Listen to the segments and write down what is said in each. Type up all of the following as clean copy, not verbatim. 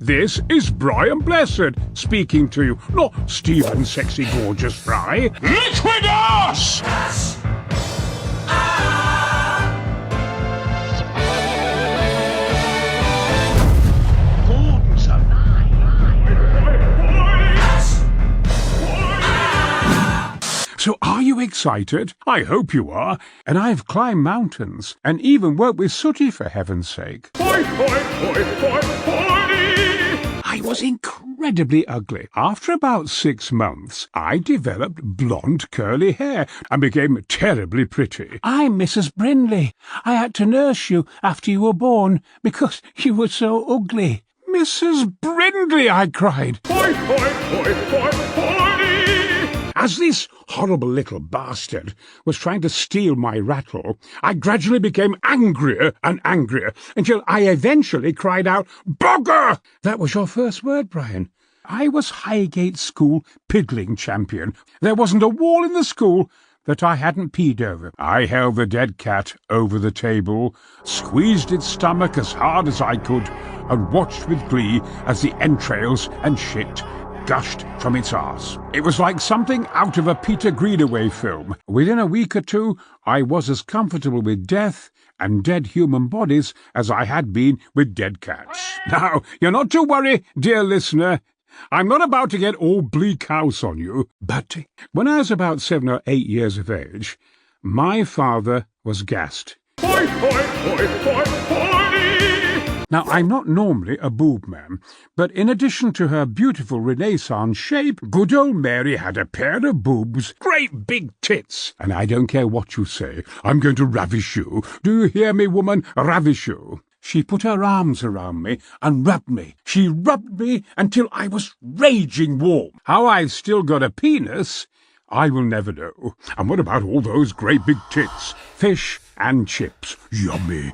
This is Brian Blessed speaking to you, not Stephen Sexy Gorgeous Fry. Liquid ass! So are you excited? I hope you are. And I've climbed mountains and even worked with Sooty, for heaven's sake. I was incredibly ugly. After about 6 months, I developed blonde curly hair and became terribly pretty. I'm Mrs. Brindley. I had to nurse you after you were born because you were so ugly. Mrs. Brindley, I cried. As this horrible little bastard was trying to steal my rattle, I gradually became angrier and angrier until I eventually cried out, "Bugger!" That was your first word, Brian. I was Highgate School piddling champion. There wasn't a wall in the school that I hadn't peed over. I held the dead cat over the table, squeezed its stomach as hard as I could, and watched with glee as the entrails and shit gushed from its arse. It was like something out of a Peter Greenaway film. Within a week or two, I was as comfortable with death and dead human bodies as I had been with dead cats. Now, you're not to worry, dear listener. I'm not about to get all Bleak House on you, but when I was about 7 or 8 years of age, my father was gassed. Now, I'm not normally a boob man, but in addition to her beautiful Renaissance shape, good old Mary had a pair of boobs, great big tits. And I don't care what you say, I'm going to ravish you. Do you hear me, woman? Ravish you. She put her arms around me and rubbed me. She rubbed me until I was raging warm. How I've still got a penis, I will never know. And what about all those great big tits? Fish and chips. Yummy.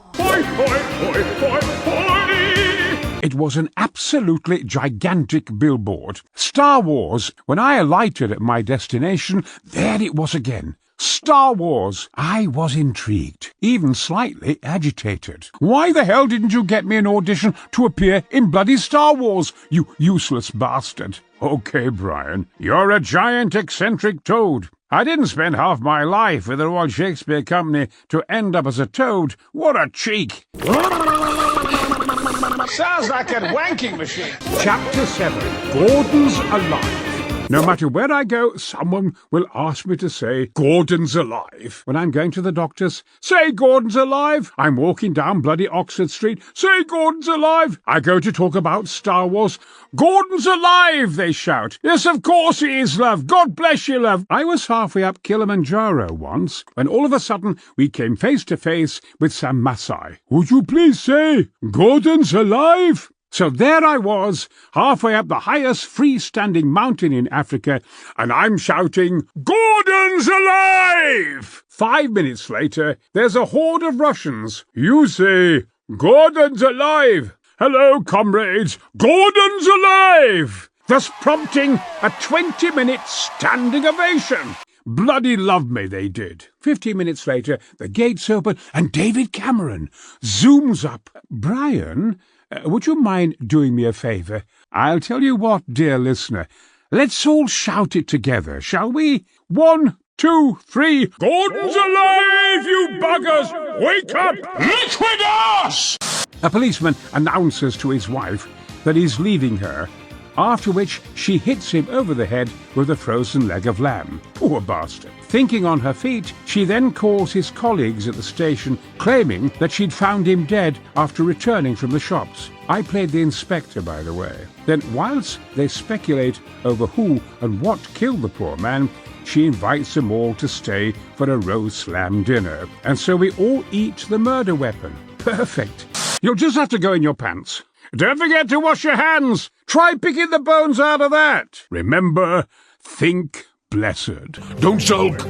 It was an absolutely gigantic billboard. Star Wars. When I alighted at my destination, there it was again. Star Wars. I was intrigued, even slightly agitated. Why the hell didn't you get me an audition to appear in bloody Star Wars, you useless bastard? Okay, Brian, you're a giant eccentric toad. I didn't spend half my life with the Royal Shakespeare Company to end up as a toad. What a cheek! Sounds like a wanking machine. Chapter 7. Gordon's alive. No matter where I go, someone will ask me to say, "Gordon's alive." When I'm going to the doctor's, "Say Gordon's alive." I'm walking down bloody Oxford Street, "Say Gordon's alive." I go to talk about Star Wars, "Gordon's alive," they shout. "Yes, of course he is, love. God bless you, love." I was halfway up Kilimanjaro once, when all of a sudden we came face to face with some Maasai. "Would you please say, Gordon's alive?" So there I was, halfway up the highest freestanding mountain in Africa, and I'm shouting, "Gordon's alive!" 5 minutes later, there's a horde of Russians. "You say, Gordon's alive! Hello, comrades, Gordon's alive!" Thus prompting a 20-minute standing ovation. Bloody love me, they did. 15 minutes later, the gates open, and David Cameron zooms up. "Brian, would you mind doing me a favour? I'll tell you what, dear listener. Let's all shout it together, shall we? 1, 2, 3. Gordon's alive, you buggers! Wake up! Liquid ass! A policeman announces to his wife that he's leaving her, after which she hits him over the head with a frozen leg of lamb. Poor bastard. Thinking on her feet, she then calls his colleagues at the station, claiming that she'd found him dead after returning from the shops. I played the inspector, by the way. Then, whilst they speculate over who and what killed the poor man, she invites them all to stay for a roast lamb dinner. And so we all eat the murder weapon. Perfect. You'll just have to go in your pants. Don't forget to wash your hands. Try picking the bones out of that. Remember, think blessed. Don't sulk.